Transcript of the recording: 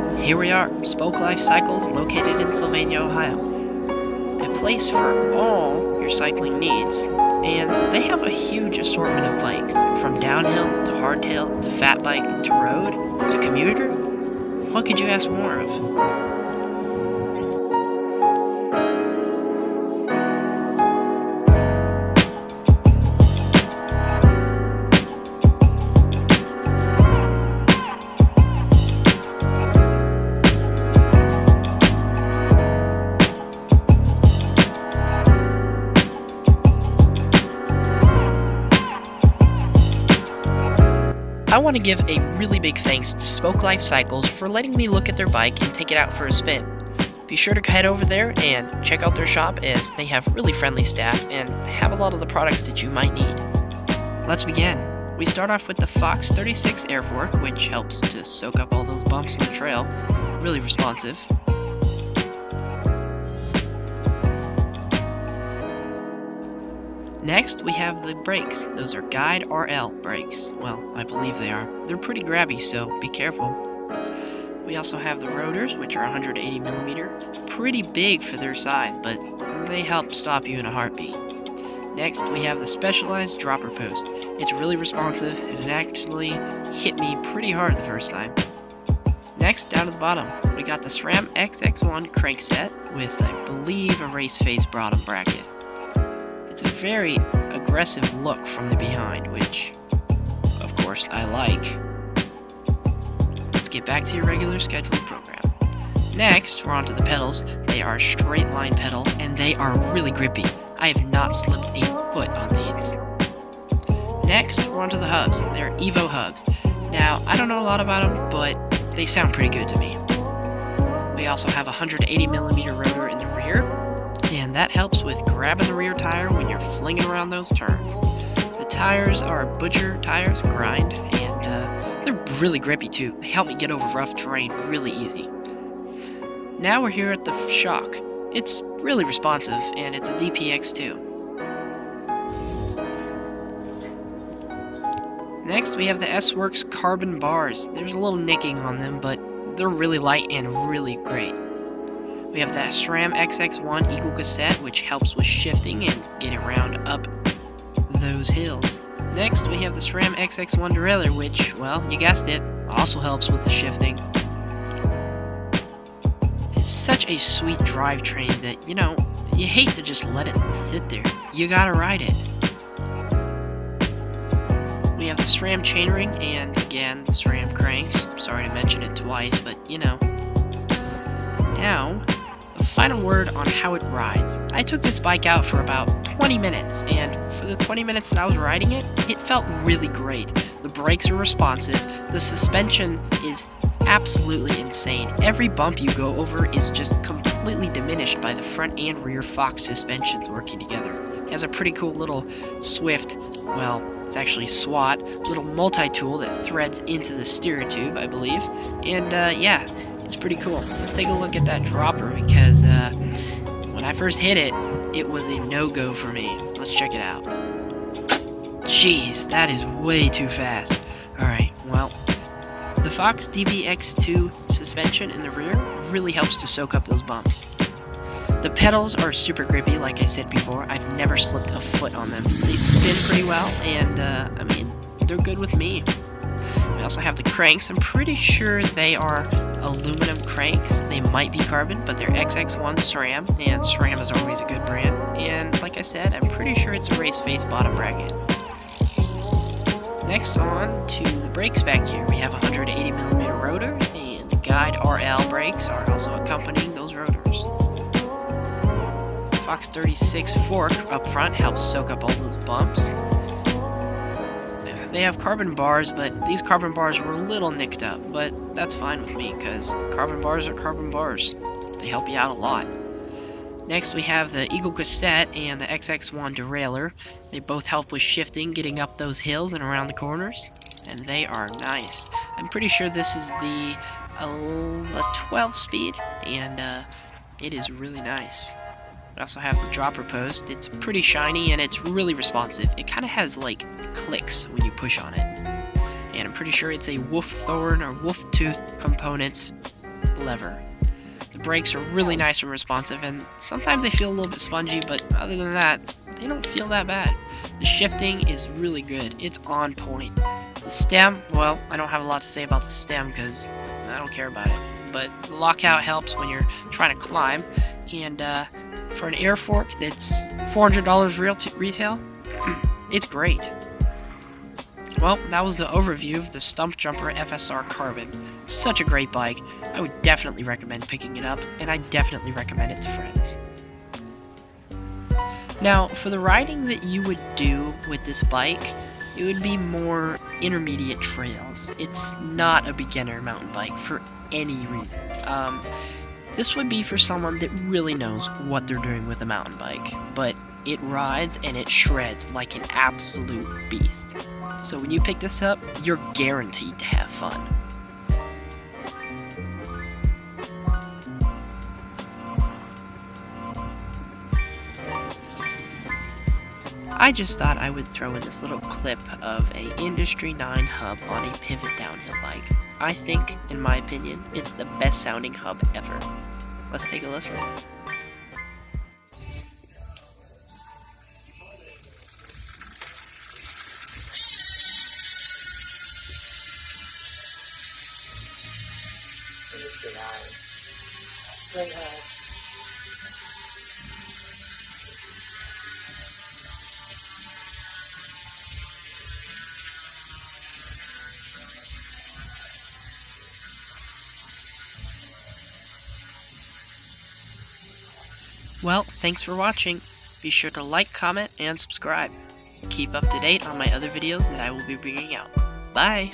Well, here we are, Spoke Life Cycles, located in Sylvania, Ohio. A place for all your cycling needs, and they have a huge assortment of bikes, from downhill to hardtail to fat bike to road to commuter. What could you ask more of? I want to give a really big thanks to Spoke Life Cycles for letting me look at their bike and take it out for a spin. Be sure to head over there and check out their shop, as they have really friendly staff and have a lot of the products that you might need. Let's begin. We start off with the Fox 36 air fork, which helps to soak up all those bumps on the trail. Really responsive. Next, we have the brakes. Those are Guide RL brakes. Well, I believe they are. They're pretty grabby, so be careful. We also have the rotors, which are 180mm. Pretty big for their size, but they help stop you in a heartbeat. Next, we have the Specialized dropper post. It's really responsive, and it actually hit me pretty hard the first time. Next, down at the bottom, we got the SRAM XX1 crankset with, I believe, a race face bottom bracket. It's a very aggressive look from the behind, which, of course, I like. Let's get back to your regular scheduled program. Next, we're onto the pedals. They are straight line pedals, and they are really grippy. I have not slipped a foot on these. Next, we're onto the hubs. They're Evo hubs. Now, I don't know a lot about them, but they sound pretty good to me. We also have a 180mm rotor in the rear, and that helps with grabbing the rear tire when you're flinging around those turns. The tires are Butcher tires, grind, and they're really grippy too. They help me get over rough terrain really easy. Now we're here at the shock. It's really responsive, and it's a DPX2. Next, we have the S-Works carbon bars. There's a little nicking on them, but they're really light and really great. We have that SRAM XX1 Eagle cassette, which helps with shifting and getting around up those hills. Next, we have the SRAM XX1 derailleur, which, well, you guessed it, also helps with the shifting. It's such a sweet drivetrain that, you hate to just let it sit there. You gotta ride it. We have the SRAM chainring, and again, the SRAM cranks. Sorry to mention it twice, but, Now, the final word on how it rides. I took this bike out for about 20 minutes, and for the 20 minutes that I was riding it, it felt really great. The brakes are responsive, the suspension is absolutely insane. Every bump you go over is just completely diminished by the front and rear Fox suspensions working together. It has a pretty cool little Swift, well, it's actually SWAT, little multi-tool that threads into the steer tube, I believe, and yeah. It's pretty cool. Let's take a look at that dropper, because when I first hit it, it was a no-go for me. Let's check it out. Jeez, that is way too fast. Alright, well, the Fox DBX2 suspension in the rear really helps to soak up those bumps. The pedals are super grippy, like I said before. I've never slipped a foot on them. They spin pretty well, and they're good with me. We also have the cranks. I'm pretty sure they are aluminum cranks. They might be carbon, but they're XX1 SRAM, and SRAM is always a good brand. And like I said, I'm pretty sure it's a race face bottom bracket. Next, on to the brakes back here. We have 180mm rotors, and the Guide RL brakes are also accompanying those rotors. Fox 36 fork up front helps soak up all those bumps. They have carbon bars, but these carbon bars were a little nicked up, but that's fine with me, because carbon bars are carbon bars. They help you out a lot. Next, we have the Eagle cassette and the XX1 derailleur. They both help with shifting, getting up those hills and around the corners, and they are nice. I'm pretty sure this is the 12 speed, and it is really nice. We also have the dropper post. It's pretty shiny, and it's really responsive. It kind of has, like, clicks when you push on it. And I'm pretty sure it's a wolf thorn or wolf tooth components lever. The brakes are really nice and responsive, and sometimes they feel a little bit spongy, but other than that, they don't feel that bad. The shifting is really good. It's on point. The stem, well, I don't have a lot to say about the stem because I don't care about it. But the lockout helps when you're trying to climb, and for an air fork that's $400 retail, it's great. Well, that was the overview of the stumpjumper FSR Carbon. Such a great bike. I would definitely recommend picking it up, and I definitely recommend it to friends. Now, for the riding that you would do with this bike, it would be more intermediate trails. It's not a beginner mountain bike for any reason. This would be for someone that really knows what they're doing with a mountain bike, but it rides and it shreds like an absolute beast. So when you pick this up, you're guaranteed to have fun. I just thought I would throw in this little clip of a Industry 9 hub on a pivot downhill bike. I think, in my opinion, it's the best sounding hub ever. Let's take a listen. Well, thanks for watching. Be sure to like, comment, and subscribe. Keep up to date on my other videos that I will be bringing out. Bye!